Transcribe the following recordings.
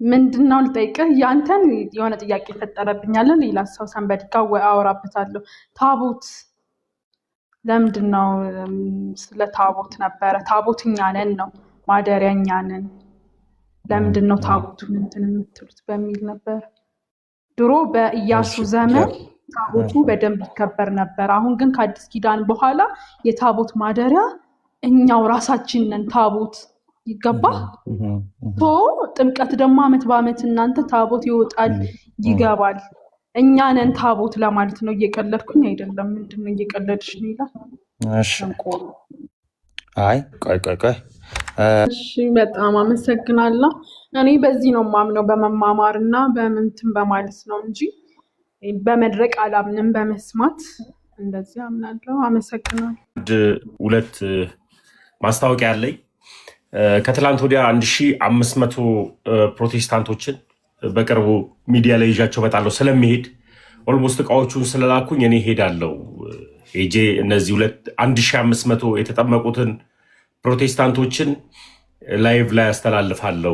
ምንድነው ልጠይቅህ? ያንተን የሆነ ጥያቄ ፈጠረብኛል። ሌላ ሰው ሰንበዲ ጋር አወራበታለሁ። ታቦት ለምንድነው? ስለ ታቦት ነበረ። ታቦት እኛ ነን ነው ማደሪያ እኛ ነን። ለምንድነው ታቦቱን እንትን የምትሉት በሚል ነበር። ድሮ በኢያሱ ዘመን ታቦቱ በደንብ ይከበር ነበር። አሁን ግን ከአዲስ ኪዳን በኋላ የታቦት ማደሪያ እኛው ራሳችን ነን። ታቦት ይገባ ጥምቀት ደግሞ አመት በአመት እናንተ ታቦት ይወጣል ይገባል። እኛ ነን ታቦት ለማለት ነው። እየቀለድኩኝ አይደለም። ምንድነው እየቀለድሽ ነው ይላል። እሺ አይ ቆይ እሺ በጣም አመሰግናለሁ። እኔ በዚህ ነው ማምነው፣ በመማማር እና በምንትን በማለት ነው እንጂ በመድረቅ አላምንም፣ በመስማት እንደዚህ አምናለሁ። አመሰግናለሁ። ሁለት ማስታወቂያ አለኝ። ከትላንት ወዲያ 1500 ፕሮቴስታንቶችን በቅርቡ ሚዲያ ላይ ይዣቸው እመጣለሁ ስለሚሄድ ኦልሞስት እቃዎቹን ስለላኩኝ እኔ ሄዳለሁ። ሄጄ እነዚህ 1500 የተጠመቁትን ፕሮቴስታንቶችን ላይቭ ላይ አስተላልፋለሁ።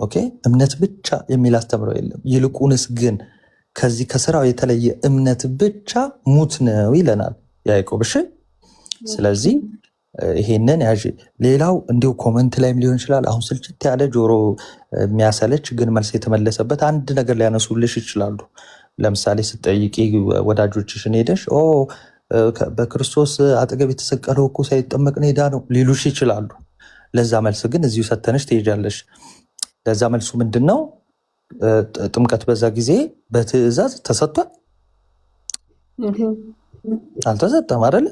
ኦኬ እምነት ብቻ የሚል አስተምሮ የለም። ይልቁንስ ግን ከዚህ ከስራው የተለየ እምነት ብቻ ሙት ነው ይለናል ያዕቆብ። እሺ ስለዚህ ይሄንን ያዥ። ሌላው እንዲሁ ኮመንት ላይም ሊሆን ይችላል። አሁን ስልችት ያለ ጆሮ የሚያሰለች ግን መልስ የተመለሰበት አንድ ነገር ሊያነሱልሽ ይችላሉ። ለምሳሌ ስትጠይቂ ወዳጆችሽን ሄደሽ በክርስቶስ አጠገብ የተሰቀለው እኮ ሳይጠመቅ ነው የዳነው ሊሉሽ ይችላሉ። ለዛ መልስ ግን እዚሁ ሰተንሽ ትሄጃለሽ። ለዛ መልሱ ምንድን ነው? ጥምቀት በዛ ጊዜ በትእዛዝ ተሰጥቷል? አልተሰጠም አይደለ?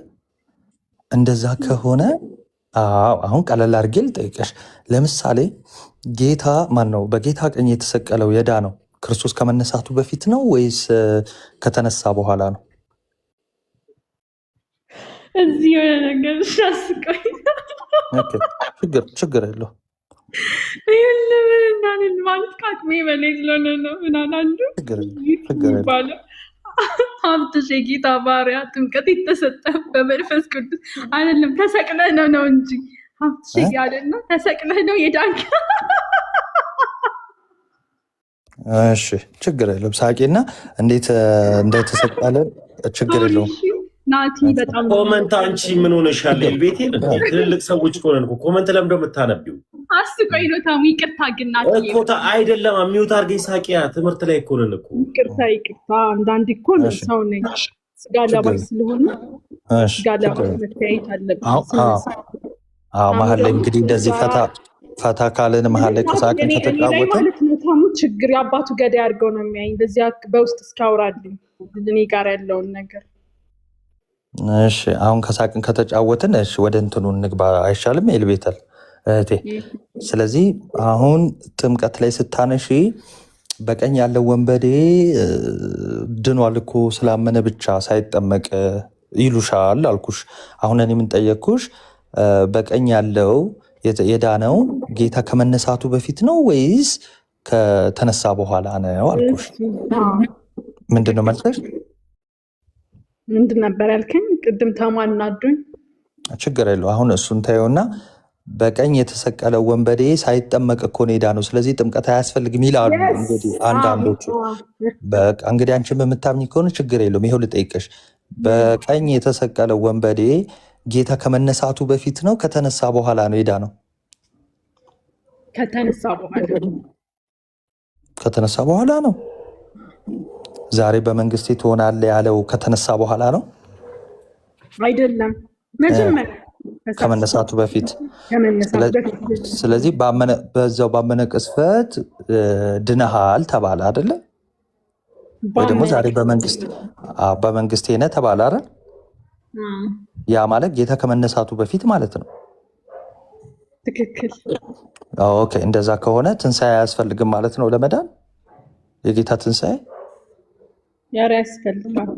እንደዛ ከሆነ አሁን ቀለል አድርጌ ልጠይቀሽ። ለምሳሌ ጌታ ማን ነው በጌታ ቀኝ የተሰቀለው የዳነው? ክርስቶስ ከመነሳቱ በፊት ነው ወይስ ከተነሳ በኋላ ነው? እዚህ የሆነ ነገር ሻስቆይ ችግር የለው ማለት ከአቅሜ በላይ ስለሆነ ነው። ምናናንዱ ይባላል ሀብትሽ የጌታ ባሪያ ጥምቀት የተሰጠ በመንፈስ ቅዱስ አይደለም ተሰቅለህ ነው እንጂ ሀብትሽ ያለና ተሰቅለህ ነው የዳንክ። እሺ ችግር የለውም። ሳቂና እንዴት እንደተሰቀለ ችግር የለውም። ናቲ በጣም ኮመንት አንቺ ምን ሆነሻል? ቤቴ ትልልቅ ሰዎች ከሆነን ኮመንት ለምን እንደምታነቢው አስቆይ ነው። ታሙ ይቅርታ ግን ናቲ እኮ አይደለም ሚውት አድርገኝ። ሳቂያ ትምህርት ላይ እኮ ነን እኮ። ይቅርታ አንዳንድ እኮ ነው ሰው ነኝ። ስጋ ለባሽ ስለሆነ ስጋ ለባሽ መታየት አለበት። መሀል ላይ እንግዲህ እንደዚህ ፈታ ካለን መሀል ላይ ከሳቅን ከተጫወተ ማለት ነው። ታሙ ችግር የአባቱ ገዳይ አድርገው ነው የሚያኝ። በዚያ በውስጥ እስካውራልኝ እኔ ጋር ያለውን ነገር። እሺ አሁን ከሳቅን ከተጫወትን እሺ ወደ እንትኑ እንግባ አይሻልም? ኤልቤተል እህቴ። ስለዚህ አሁን ጥምቀት ላይ ስታነሺ በቀኝ ያለው ወንበዴ ድኗል እኮ ስላመነ ብቻ ሳይጠመቅ ይሉሻል አልኩሽ። አሁን እኔ ምን ጠየቅኩሽ? በቀኝ ያለው የዳነው ጌታ ከመነሳቱ በፊት ነው ወይስ ከተነሳ በኋላ ነው አልኩሽ። ምንድን ነው መልሰሽ? ምንድን ነበር ያልከኝ? ቅድም ተማናዱኝ። ችግር የለው አሁን እሱን ታየውና በቀኝ የተሰቀለው ወንበዴ ሳይጠመቅ እኮ ነው የዳነው፣ ስለዚህ ጥምቀት አያስፈልግም ይላሉ። እንግዲህ አንዳንዶቹ በቃ እንግዲህ አንቺን በምታምኝ ከሆነ ችግር የለውም። ይኸው ልጠይቅሽ፣ በቀኝ የተሰቀለው ወንበዴ ጌታ ከመነሳቱ በፊት ነው ከተነሳ በኋላ ነው የዳነው? ከተነሳ በኋላ ነው። ዛሬ በመንግስቴ ትሆናለህ ያለው ከተነሳ በኋላ ነው አይደለም? መጀመሪያ ከመነሳቱ በፊት። ስለዚህ በዛው ባመነ ቅስፈት ድነሃል ተባለ አይደለ? ወይ ደግሞ ዛሬ በመንግስቴ ነህ ተባለ አይደል? ያ ማለት ጌታ ከመነሳቱ በፊት ማለት ነው። ትክክል። ኦኬ እንደዛ ከሆነ ትንሣኤ አያስፈልግም ማለት ነው ለመዳን? የጌታ ትንሣኤ ያረ ያስፈልጋል።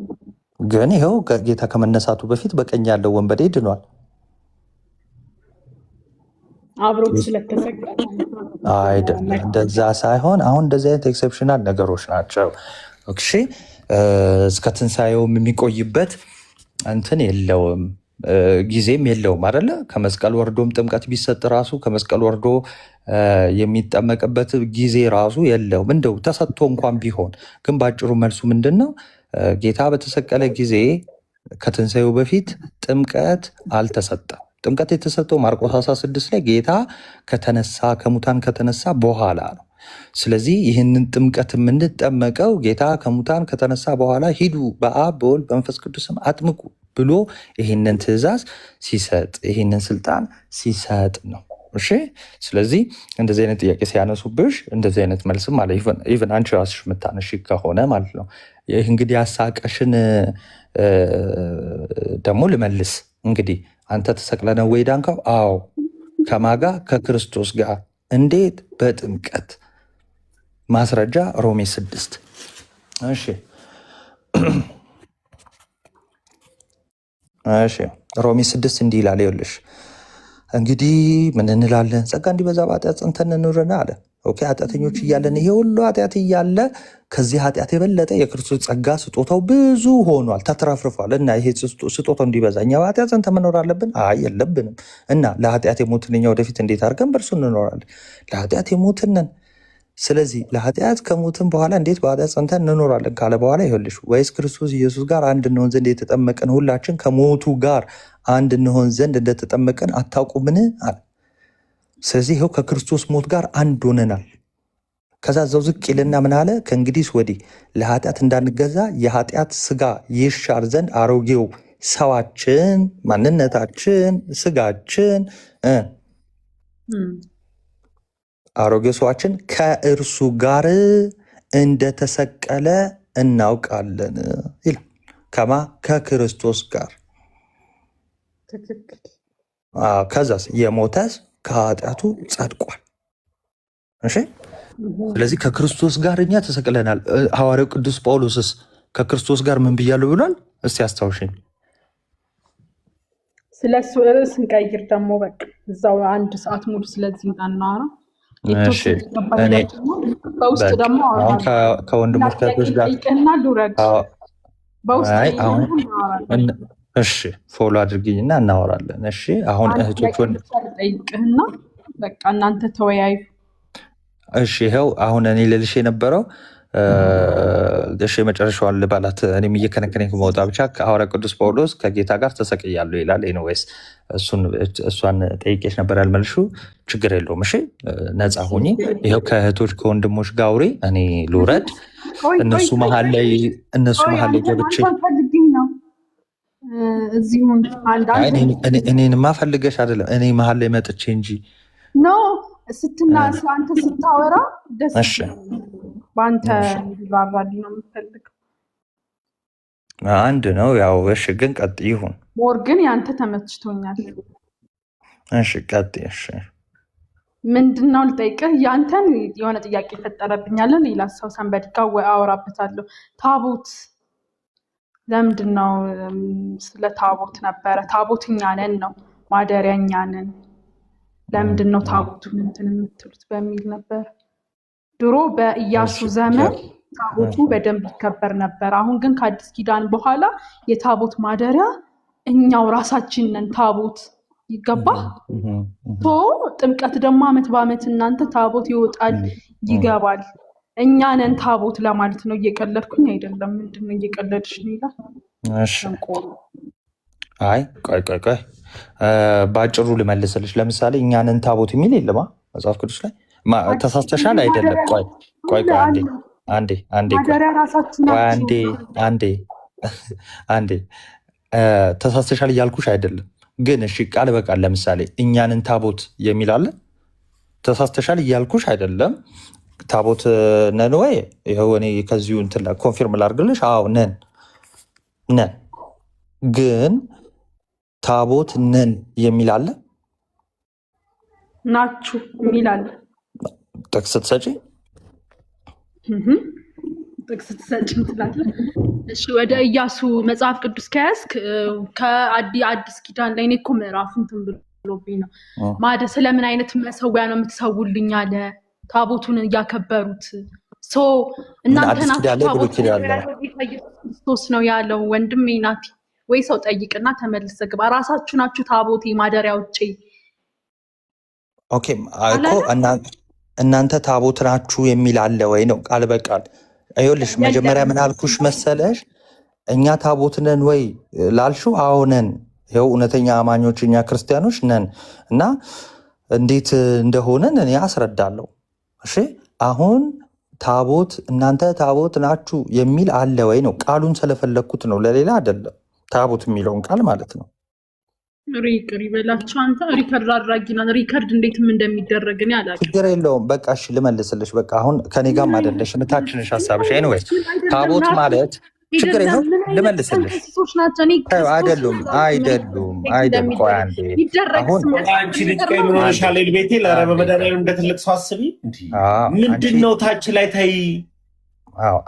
ግን ይኸው ጌታ ከመነሳቱ በፊት በቀኝ ያለው ወንበዴ ድኗል። አብሮት ስለተሰቀለ አይደለም፣ እንደዛ ሳይሆን አሁን እንደዚህ አይነት ኤክሰፕሽናል ነገሮች ናቸው። እሺ እስከ ትንሣኤውም የሚቆይበት እንትን የለውም ጊዜም የለውም አይደለ? ከመስቀል ወርዶም ጥምቀት ቢሰጥ ራሱ ከመስቀል ወርዶ የሚጠመቅበት ጊዜ ራሱ የለውም። እንደው ተሰጥቶ እንኳን ቢሆን ግን በአጭሩ መልሱ ምንድን ነው? ጌታ በተሰቀለ ጊዜ ከትንሣኤው በፊት ጥምቀት አልተሰጠም። ጥምቀት የተሰጠው ማርቆስ 16 ላይ ጌታ ከሙታን ከተነሳ በኋላ ነው። ስለዚህ ይህንን ጥምቀት የምንጠመቀው ጌታ ከሙታን ከተነሳ በኋላ ሂዱ በአብ በወልድ በመንፈስ ቅዱስም አጥምቁ ብሎ ይህንን ትእዛዝ ሲሰጥ ይህንን ስልጣን ሲሰጥ ነው። እሺ። ስለዚህ እንደዚህ አይነት ጥያቄ ሲያነሱብሽ እንደዚህ አይነት መልስም አለ። ኢቨን አንቺ ራስሽ የምታነሺ ከሆነ ማለት ነው። ይህ እንግዲህ ያሳቀሽን ደግሞ ልመልስ። እንግዲህ አንተ ተሰቅለህ ነው ወይ ዳንከው? አዎ። ከማጋ ከክርስቶስ ጋር። እንዴት? በጥምቀት። ማስረጃ ሮሜ 6። እሺ እሺ ሮሜ 6 እንዲህ ይላል። ይኸውልሽ እንግዲህ ምን እንላለን? ጸጋ እንዲበዛ በኃጢአት ጸንተን እንኑርና አለ። ኦኬ ኃጢአተኞች እያለን ይሄ ሁሉ ኃጢአት እያለ ከዚህ ኃጢአት የበለጠ የክርስቶስ ጸጋ ስጦታው ብዙ ሆኗል፣ ተትረፍርፏል። እና ይሄ ስጦታው እንዲበዛ እኛ በኃጢአት ጸንተን መኖር አለብን? አይ የለብንም። እና ለኃጢአት የሞትን እኛ ወደፊት እንዴት አድርገን በእርሱ እንኖራለን? ለኃጢአት የሞትንን። ስለዚህ ለኃጢአት ከሞትን በኋላ እንዴት በኃጢአት ጸንተን እንኖራለን ካለ በኋላ ይኸውልሽ ወይስ ክርስቶስ ኢየሱስ ጋር አንድ እንሆን ዘንድ የተጠመቅን ሁላችን ከሞቱ ጋር አንድ እንሆን ዘንድ እንደተጠመቅን አታውቁምን አለ። ስለዚህ ይኸው ከክርስቶስ ሞት ጋር አንድ ሆነናል። ከዛ እዛው ዝቅ ይልና ምን አለ? ከእንግዲህ ወዲህ ለኃጢአት እንዳንገዛ የኃጢአት ስጋ ይሻር ዘንድ አሮጌው ሰዋችን፣ ማንነታችን፣ ስጋችን አሮጌው ሰዋችን ከእርሱ ጋር እንደተሰቀለ እናውቃለን ይላል። ከማ ከክርስቶስ ጋር። ከዛስ የሞተስ ከኃጢአቱ ጸድቋል። እሺ። ስለዚህ ከክርስቶስ ጋር እኛ ተሰቅለናል። ሐዋርያው ቅዱስ ጳውሎስስ ከክርስቶስ ጋር ምን ብያለሁ ብሏል? እስቲ አስታውሽኝ። ስለ እሱ ርዕስ እንቀይር ደግሞ በቃ እዛው 1 ሰዓት ሙሉ ስለዚህ እናወራ። በውስጥ ደግሞ ከወንድሞች ጋር ጠይቅና ልውረድ። እሺ ፎሎ አድርጊኝና እናወራለን። እሺ አሁን እህቶች ጠይቅህና በቃ እናንተ ተወያዩ። እሺ ይኸው አሁን እኔ ልልሽ የነበረው እሺ የመጨረሻዋን ልባላት። እኔም እየከነከነኝ ከመውጣ ብቻ ሐዋርያ ቅዱስ ጳውሎስ ከጌታ ጋር ተሰቅያለሁ ይላል። ኤኒዌይስ እሷን ጠይቄሽ ነበር ያልመልሽው። ችግር የለውም። እሺ ነፃ ሁኚ። ይኸው ከእህቶች ከወንድሞች ጋር አውሪ። እኔ ልውረድ። እነሱ መሀል ላይ ገብቼ እኔንማ ፈልገሽ አይደለም፣ እኔ መሀል ላይ መጥቼ እንጂ ኖ አንተ ስታወራ ደስ በአንተ እንዲራራልኝ ነው የምፈልገው። አንድ ነው ያው። እሺ ግን ቀጥ ይሁን። ሞር ግን ያንተ ተመችቶኛል። እሺ ቀጥ። እሺ ምንድን ነው ልጠይቅህ? ያንተን የሆነ ጥያቄ ፈጠረብኛለን። ሌላ ሰው ሰንበዲ ጋር አወራበታለሁ። ታቦት ለምንድን ነው? ስለ ታቦት ነበረ። ታቦት እኛ ነን ነው ማደሪያ እኛ ነን። ለምንድን ነው ታቦቱን እንትን የምትሉት በሚል ነበር። ድሮ በኢያሱ ዘመን ታቦቱ በደንብ ይከበር ነበር። አሁን ግን ከአዲስ ኪዳን በኋላ የታቦት ማደሪያ እኛው ራሳችን ነን። ታቦት ይገባ ጥምቀት ደግሞ ዓመት በዓመት እናንተ ታቦት ይወጣል ይገባል። እኛ ነን ታቦት ለማለት ነው። እየቀለድኩኝ አይደለም። ምንድን ነው እየቀለድሽ ነው ይላል። አይ ቆይ በአጭሩ ልመልስልሽ። ለምሳሌ እኛ ነን ታቦት የሚል የለማ መጽሐፍ ቅዱስ ላይ። ተሳስተሻል አይደለም? ቆይ አንዴ ተሳስተሻል እያልኩሽ አይደለም። ግን እሺ ቃል በቃል ለምሳሌ እኛንን ታቦት የሚል አለ። ተሳስተሻል እያልኩሽ አይደለም። ታቦት ነን ወይ? ይኸው እኔ ከዚሁ እንትን ኮንፊርም ላድርግልሽ። አዎ ነን። ግን ታቦት ነን የሚል አለ። ናችሁ የሚል አለ። ጥቅስ ትሰጪ ትላለህ። እሺ ወደ ኢያሱ መጽሐፍ ቅዱስ ከያዝክ ከአዲስ ኪዳን ላይ እኔ እኮ ምዕራፍ እንትን ብሎብኝ ነው ስለምን አይነት መሰዊያ ነው የምትሰውልኝ አለ። ታቦቱን እያከበሩት እናንተ ናችሁ ታቦት ክርስቶስ ነው ያለው። ወንድሜ ናቲ ወይ ሰው ጠይቅና ተመልሰ ግባ። ራሳችሁ ናችሁ ታቦቴ ማደሪያ ውጪ። ኦኬ እኮ እናንተ ታቦት ናችሁ የሚል አለ ወይ ነው ቃል በቃል። ይኸውልሽ መጀመሪያ ምን አልኩሽ መሰለሽ? እኛ ታቦት ነን ወይ ላልሽው፣ አዎ ነን። ይኸው እውነተኛ አማኞች እኛ ክርስቲያኖች ነን እና እንዴት እንደሆነን እኔ አስረዳለሁ። እሺ አሁን ታቦት እናንተ ታቦት ናችሁ የሚል አለ ወይ ነው። ቃሉን ስለፈለግኩት ነው፣ ለሌላ አይደለም። ታቦት የሚለውን ቃል ማለት ነው። ሪከርድ ይበላችሁ አንተ ሪከርድ አድራጊና ሪከርድ እንዴትም እንደሚደረግ እኔ አላውቅም። ችግር የለውም። በቃ እሺ ልመልስልሽ። በቃ አሁን ከኔ ጋርም አይደለሽ እታችንሽ ሀሳብሽ። ኤኒዌይስ ታቦት ማለት ችግር ይኸው ልመልስልሽ። አይደሉም ቆይ አንዴ። አሁን አንቺ ልጅ ቆይ ምን ሆነሻል? ቤቴ ለኧረ በመድኃኒዓለም እንደ ትልቅ ሰው አስቢ። ምንድን ነው ታች ላይ ታይ?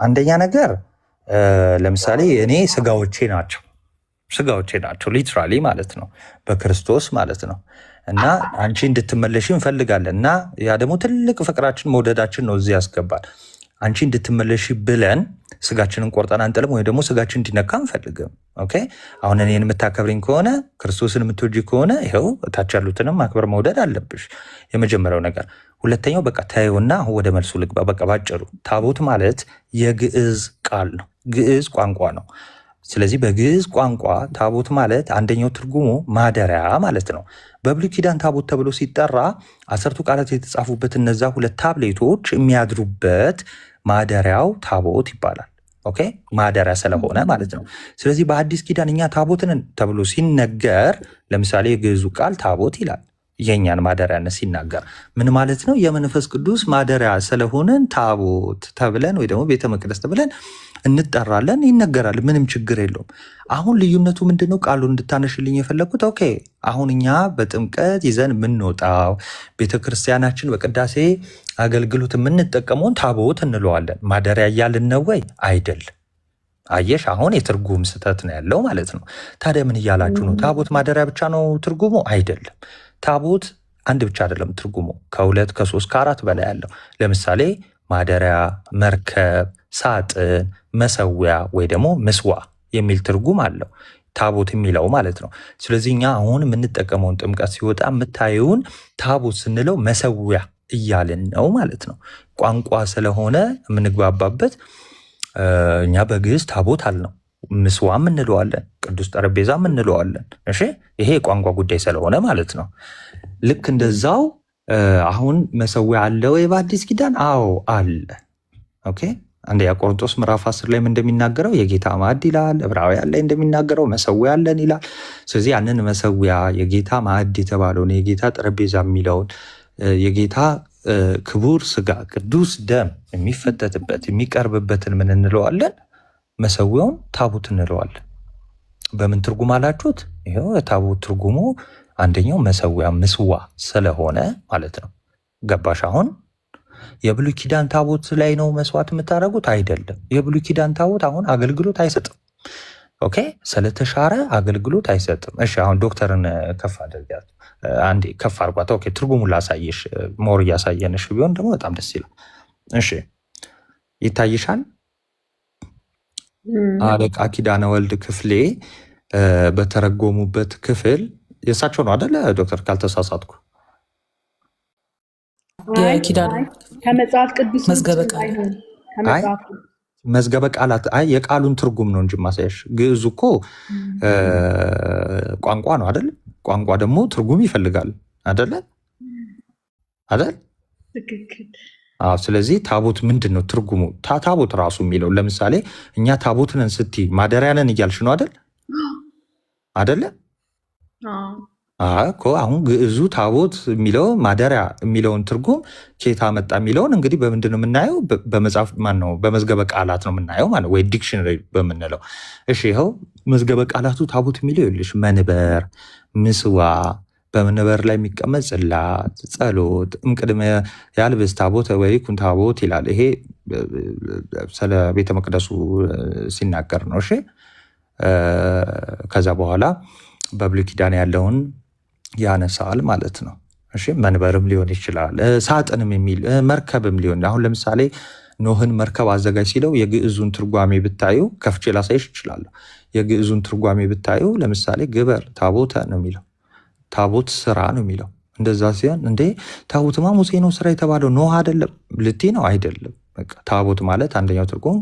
አንደኛ ነገር ለምሳሌ እኔ ስጋዎቼ ናቸው ሊትራሊ ማለት ነው፣ በክርስቶስ ማለት ነው። እና አንቺ እንድትመለሽ እንፈልጋለን እና ያ ደግሞ ትልቅ ፍቅራችን መውደዳችን ነው እዚህ ያስገባል። አንቺ እንድትመለሽ ብለን ስጋችንን ቆርጠን አንጥልም፣ ወይ ደግሞ ስጋችን እንዲነካ አንፈልግም። ኦኬ አሁን እኔን የምታከብሪኝ ከሆነ ክርስቶስን የምትወጂ ከሆነ ይኸው እታች ያሉትንም ማክበር መውደድ አለብሽ፣ የመጀመሪያው ነገር። ሁለተኛው በቃ ታየውና አሁን ወደ መልሱ ልግባ። በቃ ባጭሩ ታቦት ማለት የግዕዝ ቃል ነው፣ ግዕዝ ቋንቋ ነው። ስለዚህ በግዕዝ ቋንቋ ታቦት ማለት አንደኛው ትርጉሙ ማደሪያ ማለት ነው። በብሉይ ኪዳን ታቦት ተብሎ ሲጠራ 10ቱ ቃላት የተጻፉበት እነዛ 2 ታብሌቶች የሚያድሩበት ማደሪያው ታቦት ይባላል። ኦኬ ማደሪያ ስለሆነ ማለት ነው። ስለዚህ በአዲስ ኪዳን እኛ ታቦትን ተብሎ ሲነገር ለምሳሌ የግዕዙ ቃል ታቦት ይላል። የኛን ማደሪያነት ሲናገር ምን ማለት ነው? የመንፈስ ቅዱስ ማደሪያ ስለሆነን ታቦት ተብለን ወይ ደግሞ ቤተ መቅደስ ተብለን እንጠራለን፣ ይነገራል። ምንም ችግር የለውም። አሁን ልዩነቱ ምንድነው? ቃሉ እንድታነሽልኝ የፈለግኩት ኦኬ አሁን እኛ በጥምቀት ይዘን የምንወጣው ቤተክርስቲያናችን በቅዳሴ አገልግሎት የምንጠቀመውን ታቦት እንለዋለን። ማደሪያ እያልን ነው ወይ? አይደል? አየሽ፣ አሁን የትርጉም ስህተት ነው ያለው ማለት ነው። ታዲያ ምን እያላችሁ ነው? ታቦት ማደሪያ ብቻ ነው ትርጉሙ? አይደለም። ታቦት አንድ ብቻ አይደለም ትርጉሙ፣ ከ2 ከ3 ከ4 በላይ ያለው። ለምሳሌ ማደሪያ፣ መርከብ፣ ሳጥን፣ መሰዊያ ወይ ደግሞ ምስዋ የሚል ትርጉም አለው ታቦት የሚለው ማለት ነው። ስለዚህ እኛ አሁን የምንጠቀመውን ጥምቀት ሲወጣ የምታየውን ታቦት ስንለው መሰዊያ እያልን ነው ማለት ነው። ቋንቋ ስለሆነ የምንግባባበት እኛ በግዕዝ ታቦት አልነው፣ ምስዋም እንለዋለን፣ ቅዱስ ጠረጴዛም እንለዋለን። እሺ ይሄ የቋንቋ ጉዳይ ስለሆነ ማለት ነው። ልክ እንደዛው አሁን መሰዊያ አለ ወይ በአዲስ ኪዳን? አዎ አለ። ኦኬ አንደኛ ቆሮንቶስ ምዕራፍ 10 ላይ እንደሚናገረው የጌታ ማዕድ ይላል። ዕብራውያን ላይ እንደሚናገረው መሰዊያ አለን ይላል። ስለዚህ ያንን መሰዊያ የጌታ ማዕድ የተባለውን የጌታ ጠረጴዛ የሚለውን የጌታ ክቡር ስጋ ቅዱስ ደም የሚፈተትበት የሚቀርብበትን ምን እንለዋለን? መሰዊያውን ታቦት እንለዋለን። በምን ትርጉም አላችሁት? ይኸው ታቦት ትርጉሙ አንደኛው መሰዊያ ምስዋ ስለሆነ ማለት ነው። ገባሽ? አሁን የብሉይ ኪዳን ታቦት ላይ ነው መስዋዕት የምታደርጉት? አይደለም። የብሉይ ኪዳን ታቦት አሁን አገልግሎት አይሰጥም። ኦኬ ስለተሻረ አገልግሎት አይሰጥም። እሺ አሁን ዶክተርን ከፍ አድርጋት፣ አንዴ ከፍ አድርጓት። ኦኬ ትርጉሙን ላሳየሽ፣ ሞር እያሳየንሽ ቢሆን ደግሞ በጣም ደስ ይላል። እሺ ይታይሻል? አለቃ ኪዳነ ወልድ ክፍሌ በተረጎሙበት ክፍል የእሳቸው ነው አደለ ዶክተር? ካልተሳሳትኩ ከመጽሐፍ ቅዱስ መዝገበ ቃላት የቃሉን ትርጉም ነው እንጂ ማሳያሽ። ግዕዙ እኮ ቋንቋ ነው አደለ? ቋንቋ ደግሞ ትርጉም ይፈልጋል አደለ? አደል? ስለዚህ ታቦት ምንድን ነው ትርጉሙ? ታቦት ራሱ የሚለው ለምሳሌ እኛ ታቦት ነን ስትይ ማደሪያ ነን እያልሽ ነው አደል? አደለ እኮ አሁን ግዕዙ ታቦት የሚለው ማደሪያ የሚለውን ትርጉም ከየት መጣ የሚለውን እንግዲህ በምንድን ነው የምናየው? በመጽሐፍ ማነው በመዝገበ ቃላት ነው የምናየው ማለት ወይ ዲክሽነሪ በምንለው። እሺ ይኸው መዝገበ ቃላቱ ታቦት የሚለው ይልሽ መንበር፣ ምስዋ፣ በመንበር ላይ የሚቀመጥ ጽላት፣ ጸሎት፣ እምቅድመ ያልብስ ታቦት ወይኩን ታቦት ይላል። ይሄ ስለ ቤተ መቅደሱ ሲናገር ነው። እሺ ከዛ በኋላ በብሉይ ኪዳን ያለውን ያነሳል ማለት ነው። እሺ መንበርም ሊሆን ይችላል፣ ሳጥንም የሚል መርከብም ሊሆን። አሁን ለምሳሌ ኖህን መርከብ አዘጋጅ ሲለው የግዕዙን ትርጓሜ ብታዩ ከፍቼ ላሳይሽ እችላለሁ። የግዕዙን ትርጓሜ ብታዩ ለምሳሌ ግበር ታቦተ ነው የሚለው፣ ታቦት ስራ ነው የሚለው። እንደዛ ሲሆን እንዴ ታቦትማ ሙሴ ነው ስራ የተባለው ኖህ አይደለም ልቴ ነው አይደለም። በቃ ታቦት ማለት አንደኛው ትርጉም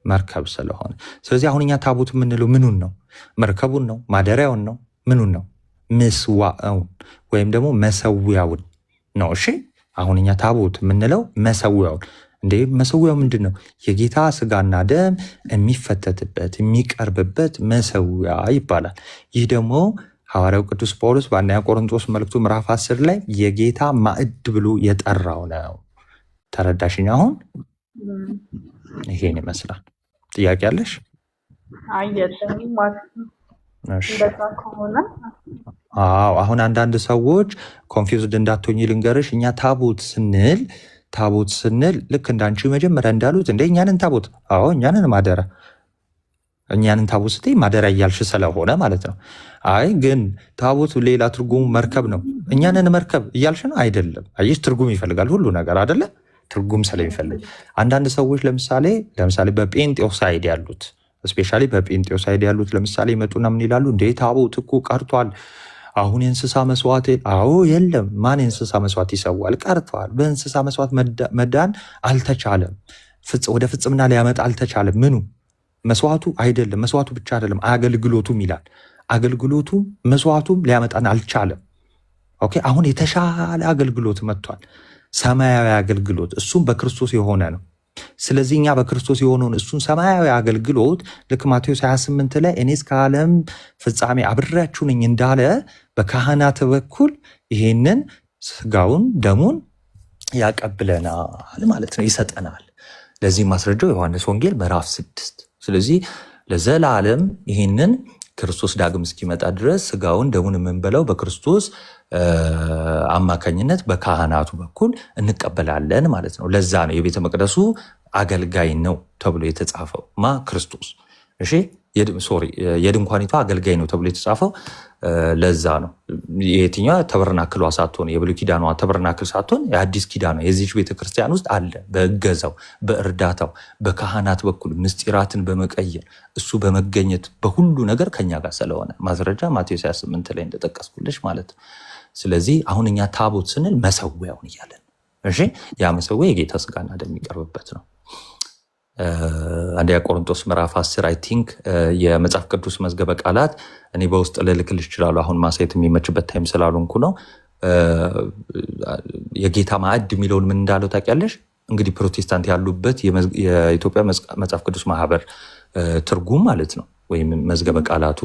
መርከብ ስለሆነ፣ ስለዚህ አሁን እኛ ታቦት የምንለው ምኑን ነው? መርከቡን ነው? ማደሪያውን ነው? ምኑን ነው? ምስዋዕውን ወይም ደግሞ መሰዊያውን ነው። እሺ አሁን እኛ ታቦት የምንለው መሰዊያውን። እንዴ መሰዊያው ምንድን ነው? የጌታ ስጋና ደም የሚፈተትበት የሚቀርብበት መሰዊያ ይባላል። ይህ ደግሞ ሐዋርያው ቅዱስ ጳውሎስ በአንደኛ ቆሮንቶስ መልእክቱ ምዕራፍ 10 ላይ የጌታ ማዕድ ብሎ የጠራው ነው። ተረዳሽኝ? አሁን ይሄን ይመስላል። ጥያቄ አለሽ? አዎ አሁን አንዳንድ ሰዎች ኮንፊውዝድ እንዳትሆኝ ልንገርሽ። እኛ ታቦት ስንል ልክ እንዳንቺ መጀመሪያ እንዳሉት እንደ እኛንን ታቦት፣ አዎ እኛንን ማደራ፣ እኛንን ታቦት ስትይ ማደሪያ እያልሽ ስለሆነ ማለት ነው። አይ ግን ታቦት ሌላ ትርጉሙ መርከብ ነው፣ እኛንን መርከብ እያልሽ ነው አይደለም። አየሽ ትርጉም ይፈልጋል ሁሉ ነገር አይደለ? ትርጉም ስለሚፈልግ አንዳንድ ሰዎች ለምሳሌ በጴንጤዎሳይድ ያሉት ስፔሻሊ በጴንጤዎሳይድ ያሉት ለምሳሌ ይመጡና ምን ይላሉ? እንዴ ታቦት እኮ ቀርቷል፣ አሁን የእንስሳ መስዋዕት። አዎ የለም፣ ማን የእንስሳ መስዋዕት ይሰዋል? ቀርተዋል። በእንስሳ መስዋዕት መዳን አልተቻለም፣ ወደ ፍጽምና ሊያመጣ አልተቻለም። ምኑ መስዋዕቱ አይደለም፣ መስዋዕቱ ብቻ አይደለም አገልግሎቱም ይላል። አገልግሎቱም መስዋዕቱም ሊያመጣን አልቻለም። ኦኬ አሁን የተሻለ አገልግሎት መጥቷል፣ ሰማያዊ አገልግሎት፣ እሱም በክርስቶስ የሆነ ነው። ስለዚህ እኛ በክርስቶስ የሆነውን እሱን ሰማያዊ አገልግሎት ልክ ማቴዎስ 28 ላይ እኔ እስከ ዓለም ፍጻሜ አብሬያችሁ ነኝ እንዳለ በካህናት በኩል ይሄንን ስጋውን ደሙን ያቀብለናል ማለት ነው፣ ይሰጠናል። ለዚህ ማስረጃው ዮሐንስ ወንጌል ምዕራፍ 6። ስለዚህ ለዘላለም ይሄንን ክርስቶስ ዳግም እስኪመጣ ድረስ ስጋውን ደሙን የምንበላው በክርስቶስ አማካኝነት በካህናቱ በኩል እንቀበላለን ማለት ነው። ለዛ ነው የቤተ መቅደሱ አገልጋይ ነው ተብሎ የተጻፈው ክርስቶስ። እሺ የድንኳኒቷ አገልጋይ ነው ተብሎ የተጻፈው ለዛ ነው። የትኛዋ ተበርናክሏ ሳትሆን የብሉይ ኪዳኗ ተበርናክል ሳትሆን የአዲስ ኪዳኗ የዚች ቤተክርስቲያን ውስጥ አለ። በእገዛው በእርዳታው በካህናት በኩል ምስጢራትን በመቀየር እሱ በመገኘት በሁሉ ነገር ከኛ ጋር ስለሆነ ማስረጃ ማቴዎስ 28 ላይ እንደጠቀስኩልሽ ማለት ነው። ስለዚህ አሁን እኛ ታቦት ስንል መሰዊያውን እያለን፣ እሺ ያ መሰዊያ የጌታ ስጋና ደም የሚቀርብበት ነው። አንደኛ ቆሮንቶስ ምዕራፍ 10 አይ ቲንክ የመጽሐፍ ቅዱስ መዝገበ ቃላት እኔ በውስጥ ልልክልሽ እችላለሁ። አሁን ማሳየት የሚመችበት ታይም ስላልሆንኩ ነው። የጌታ ማዕድ የሚለውን ምን እንዳለው ታውቂያለሽ? እንግዲህ ፕሮቴስታንት ያሉበት የኢትዮጵያ መጽሐፍ ቅዱስ ማህበር ትርጉም ማለት ነው፣ ወይም መዝገበ ቃላቱ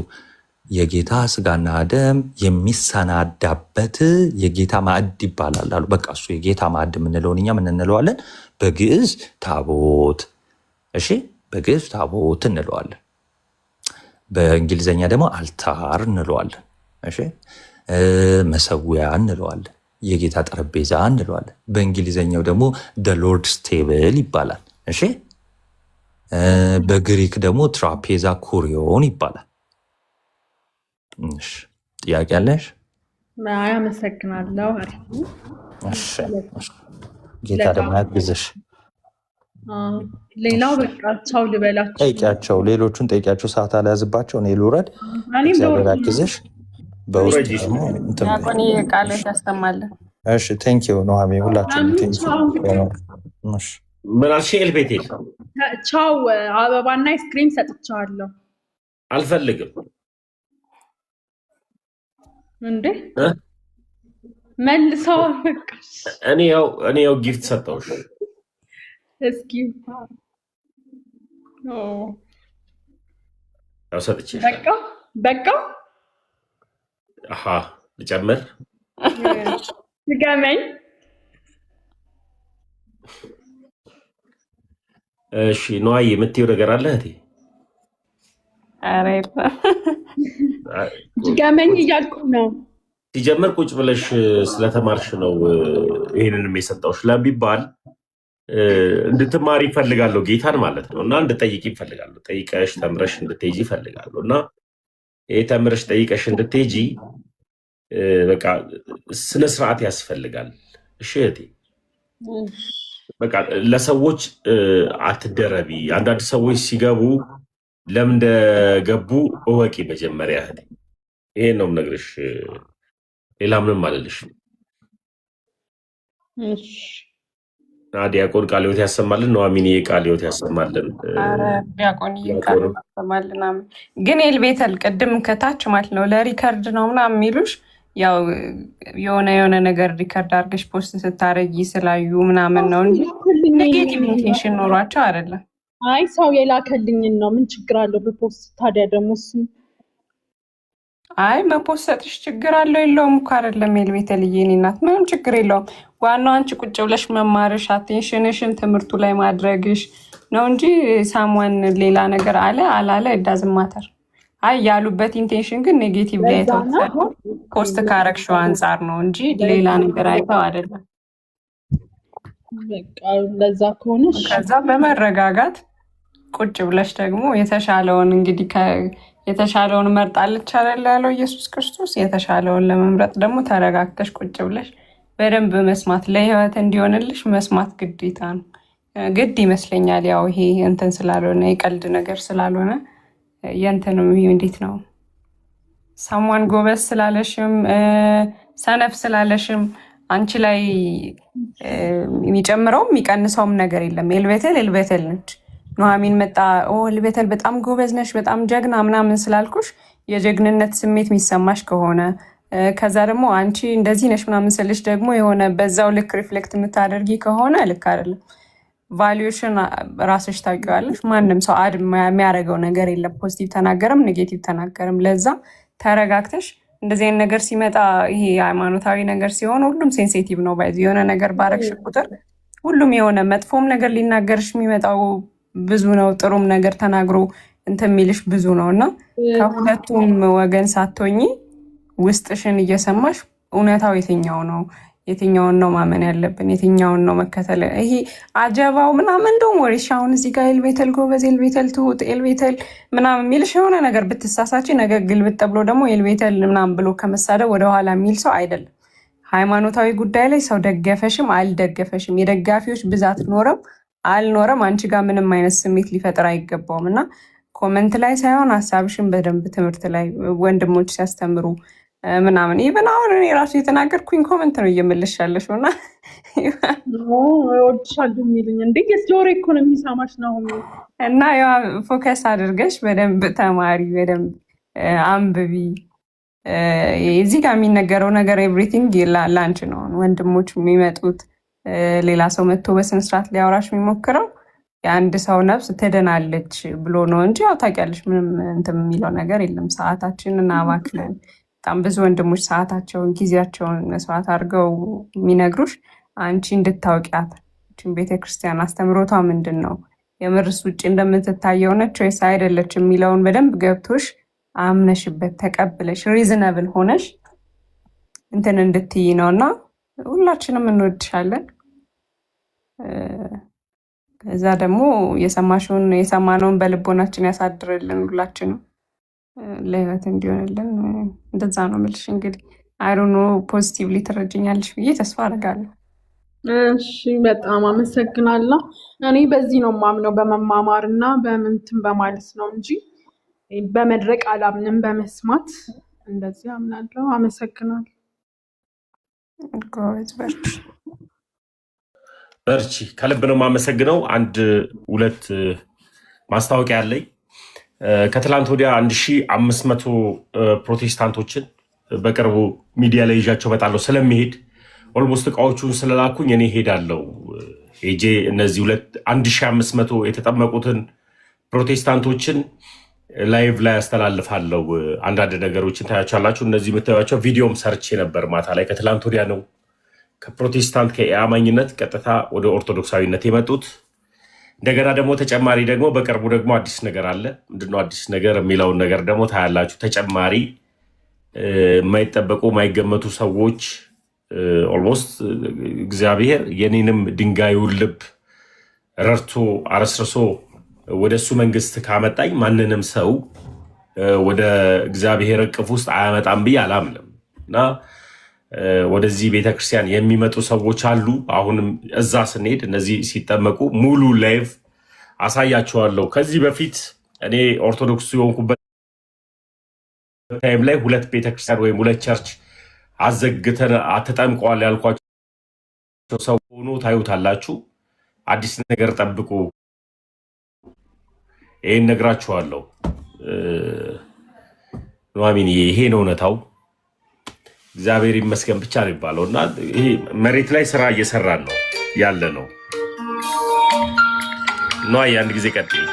የጌታ ስጋና ደም የሚሰናዳበት የጌታ ማዕድ ይባላል አሉ። በቃ እሱ የጌታ ማዕድ የምንለውን እኛ ምን እንለዋለን? በግዕዝ ታቦት። እሺ በግዕዝ ታቦት እንለዋለን። በእንግሊዝኛ ደግሞ አልታር እንለዋለን። እሺ መሰዊያ እንለዋለን። የጌታ ጠረጴዛ እንለዋለን። በእንግሊዝኛው ደግሞ ደ ሎርድስ ቴብል ይባላል። እሺ በግሪክ ደግሞ ትራፔዛ ኩሪዮን ይባላል። ጥያቄ አለሽ? አመሰግናለሁ። ጌታ ደግሞ ያግዝሽ። ሌላው በቃ ቻው ልበላችሁ። ጠይቂያቸው፣ ሌሎቹን ጠይቂያቸው። ሰዓት አልያዝባቸው። እኔ ልውረድ። እግዚአብሔር ያግዝሽ። በውስጥ ደግሞ ቃሎት ያስተማለን። እሺ ቴንክ ዩ ኑሃሜ፣ ሁላችንም ቴንክ ዩ። ምን አልሽ? ኤልቤቴል ቻው። አበባና አይስክሪም ሰጥቻለሁ። አልፈልግም እንዴ መልሰው በቃሽ። እኔ ያው ጊፍት ሰጠውሽ። እስኪ ያው ሰጥቼሽ በቃ አሃ ልጨምር ድገመኝ። እሺ ነዋዬ የምትይው ነገር አለ እህቴ? ኧረ ድገመኝ እያልኩ ነው። ሲጀምር ቁጭ ብለሽ ስለተማርሽ ነው ይህንንም የሰጠውሽ ለሚባል እንድትማሪ ይፈልጋለሁ ጌታን ማለት ነው። እና እንድጠይቅ ይፈልጋለሁ። ጠይቀሽ ተምረሽ እንድትሄጂ ይፈልጋለሁ። እና ይህ ተምረሽ ጠይቀሽ እንድትሄጂ በቃ ስነስርዓት ያስፈልጋል። እሺ እህቴ፣ በቃ ለሰዎች አትደረቢ። አንዳንድ ሰዎች ሲገቡ ለምን እንደገቡ እወቂ መጀመሪያ። ይሄን ነው የምነግርሽ፣ ሌላ ምንም አልልሽ። ዲያቆን ቃለ ሕይወት ያሰማልን፣ ኑሐሚን ቃለ ሕይወት ያሰማልን። ዲያቆን ቃል ያሰማልን። ግን ኤልቤተል ቅድም ከታች ማለት ነው ለሪከርድ ነው ምናምን የሚሉሽ ያው የሆነ ነገር ሪከርድ አድርገሽ ፖስት ስታረጊ ስላዩ ምናምን ነው እንጂ ኔጌቲቭ ኢንቴንሽን ኖሯቸው አይደለም። አይ ሰው የላከልኝን ነው። ምን ችግር አለው በፖስት? ታዲያ ደግሞ እሱ አይ መፖሰትሽ ችግር አለው የለውም እኮ አይደለም። ኤልቤተልዬ እኔ እናት ምንም ችግር የለውም። ዋናው አንቺ ቁጭ ብለሽ መማርሽ፣ አቴንሽንሽን ትምህርቱ ላይ ማድረግሽ ነው እንጂ ሳሟን ሌላ ነገር አለ አላለ እዳዝማተር። አይ ያሉበት ኢንቴንሽን ግን ኔጌቲቭ ላይ የተወሰደ ፖስት ካረግሽው አንጻር ነው እንጂ ሌላ ነገር አይተው አይደለም። በቃ ለዛ ከሆነ ከዛ በመረጋጋት ቁጭ ብለሽ ደግሞ የተሻለውን እንግዲህ የተሻለውን መርጣለች አይደል ያለው ኢየሱስ ክርስቶስ። የተሻለውን ለመምረጥ ደግሞ ተረጋግተሽ ቁጭ ብለሽ በደንብ መስማት ለህይወት እንዲሆንልሽ መስማት ግዴታ ነው። ግድ ይመስለኛል። ያው ይሄ እንትን ስላልሆነ የቀልድ ነገር ስላልሆነ የእንትንም እንዴት ነው ሰሟን ጎበዝ ስላለሽም ሰነፍ ስላለሽም አንቺ ላይ የሚጨምረውም የሚቀንሰውም ነገር የለም። ኤልቤተል ነች። ኑሐሚን መጣ ኤልቤተል በጣም ጎበዝ ነሽ በጣም ጀግና ምናምን ስላልኩሽ የጀግንነት ስሜት የሚሰማሽ ከሆነ ከዛ ደግሞ አንቺ እንደዚህ ነሽ ምናምን ስልሽ ደግሞ የሆነ በዛው ልክ ሪፍሌክት የምታደርጊ ከሆነ ልክ አይደለም። ቫሊዩሽን ራስሽ ታውቂዋለሽ። ማንም ሰው አድ የሚያደርገው ነገር የለም። ፖዚቲቭ ተናገርም ኔጌቲቭ ተናገርም። ለዛ ተረጋግተሽ እንደዚህ አይነት ነገር ሲመጣ ይሄ ሃይማኖታዊ ነገር ሲሆን ሁሉም ሴንሲቲቭ ነው። ባይዚ የሆነ ነገር ባረግሽ ቁጥር ሁሉም የሆነ መጥፎም ነገር ሊናገርሽ የሚመጣው ብዙ ነው። ጥሩም ነገር ተናግሮ እንትን የሚልሽ ብዙ ነው እና ከሁለቱም ወገን ሳትሆኚ ውስጥሽን እየሰማሽ እውነታው የትኛውን ነው ማመን ያለብን፣ የትኛውን ነው መከተል። ይሄ አጀባው ምናምን እንደውም ወሬሽ አሁን እዚህ ጋር ኤልቤተል ጎበዝ፣ ኤልቤተል ትሁት፣ ኤልቤተል ምናምን የሚልሽ የሆነ ነገር ብትሳሳች ነገ ግልብጥ ብሎ ደግሞ ኤልቤተል ምናምን ብሎ ከመሳደብ ወደኋላ የሚል ሰው አይደለም። ሃይማኖታዊ ጉዳይ ላይ ሰው ደገፈሽም አልደገፈሽም የደጋፊዎች ብዛት ኖረም አልኖረም አንቺ ጋር ምንም አይነት ስሜት ሊፈጥር አይገባውም እና ኮመንት ላይ ሳይሆን ሀሳብሽን በደንብ ትምህርት ላይ ወንድሞች ሲያስተምሩ ምናምን ይብን አሁን እኔ ራሱ የተናገርኩኝ ኮመንት ነው እየመለሻለሽ እና ወድሻለሁ የሚሉኝ እንዴ የስቶሪ እኮ ነው የሚሰማሽ ነው እና ያው ፎከስ አድርገሽ በደንብ ተማሪ፣ በደንብ አንብቢ። እዚህ ጋር የሚነገረው ነገር ኤቭሪቲንግ ላንች ነው። ወንድሞች የሚመጡት ሌላ ሰው መጥቶ በስነስርዓት ሊያወራሽ የሚሞክረው የአንድ ሰው ነፍስ ትድናለች ብሎ ነው እንጂ ያው ታውቂያለሽ ምንም እንትን የሚለው ነገር የለም። ሰዓታችንን አባክነን በጣም ብዙ ወንድሞች ሰዓታቸውን ጊዜያቸውን መስዋዕት አድርገው የሚነግሩሽ አንቺ እንድታውቂያት ቤተክርስቲያን አስተምሮቷ ምንድን ነው፣ የምርስ ውጭ እንደምትታየው ነች ወይስ አይደለች የሚለውን በደንብ ገብቶሽ አምነሽበት ተቀብለሽ ሪዝነብል ሆነሽ እንትን እንድትይ ነው እና ሁላችንም እንወድሻለን። ከዛ ደግሞ የሰማነውን በልቦናችን ያሳድርልን ሁላችንም ለህይወት እንዲሆንልን። እንደዛ ነው የምልሽ። እንግዲህ አይሮኖ ፖዚቲቭሊ ትረጅኛለሽ ብዬ ተስፋ አደርጋለሁ። እሺ በጣም አመሰግናለሁ። እኔ በዚህ ነው የማምነው፣ በመማማር እና በምንትን በማለት ነው እንጂ በመድረቅ አላምንም፣ በመስማት እንደዚህ አምናለሁ። አመሰግናለሁ። በርቺ፣ ከልብ ነው የማመሰግነው። አንድ ሁለት ማስታወቂያ አለኝ። ከትላንት ወዲያ 1500 ፕሮቴስታንቶችን በቅርቡ ሚዲያ ላይ ይዣቸው እመጣለሁ ስለሚሄድ ኦልሞስት እቃዎቹን ስለላኩኝ እኔ ሄዳለሁ። ሄጄ እነዚህ 1500 የተጠመቁትን ፕሮቴስታንቶችን ላይቭ ላይ ያስተላልፋለሁ። አንዳንድ ነገሮችን ታያቻላችሁ። እነዚህ የምታዩቸው ቪዲዮም ሰርቼ ነበር ማታ ላይ። ከትላንት ወዲያ ነው ከፕሮቴስታንት ከአማኝነት ቀጥታ ወደ ኦርቶዶክሳዊነት የመጡት። እንደገና ደግሞ ተጨማሪ ደግሞ በቅርቡ ደግሞ አዲስ ነገር አለ። ምንድነው አዲስ ነገር የሚለውን ነገር ደግሞ ታያላችሁ። ተጨማሪ የማይጠበቁ የማይገመቱ ሰዎች ኦልሞስት እግዚአብሔር የኔንም ድንጋዩን ልብ ረድቶ አረስርሶ ወደ እሱ መንግስት ካመጣኝ ማንንም ሰው ወደ እግዚአብሔር እቅፍ ውስጥ አያመጣም ብዬ አላምንም እና ወደዚህ ቤተክርስቲያን የሚመጡ ሰዎች አሉ። አሁንም እዛ ስንሄድ እነዚህ ሲጠመቁ ሙሉ ላይቭ አሳያቸዋለሁ። ከዚህ በፊት እኔ ኦርቶዶክስ የሆንኩበት ታይም ላይ 2 ቤተክርስቲያን ወይም 2 ቸርች አዘግተን ተጠምቀዋል ያልኳቸው ሰው ሆኖ ታዩታላችሁ። አዲስ ነገር ጠብቁ። ይሄን ነግራችኋለሁ። ኑሐሚን ይሄ ነው እውነታው። እግዚአብሔር ይመስገን ብቻ ነው የሚባለው እና ይሄ መሬት ላይ ስራ እየሰራን ነው ያለ ነው። ኑሐሚን አንድ ጊዜ ቀጥይ።